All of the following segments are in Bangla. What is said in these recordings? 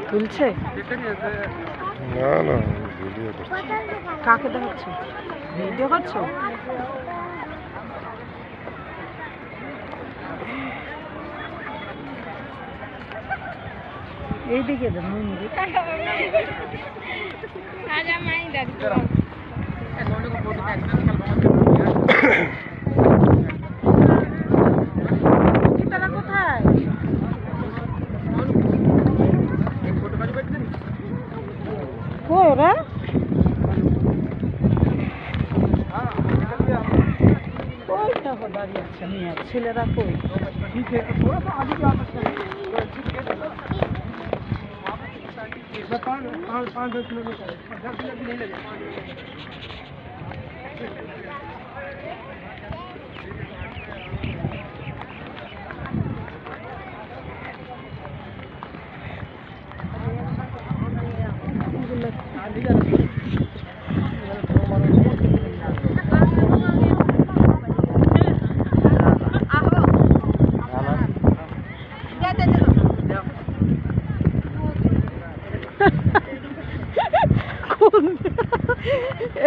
তুলছে না না কাকে দেখাচ্ছ? ভিডিও করছো? এইদিকে মন্দির কোথায়? ওরা দাঁড়িয়ে আছে মেয়ে ছেলেরা কই?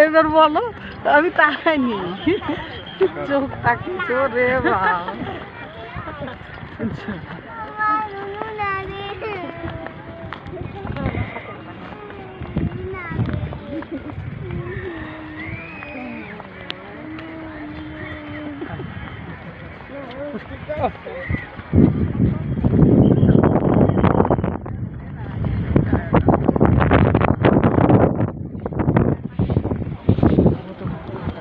এবার বলো, আমি তাকাইনি, চোখ তাকিয়েছ রে বা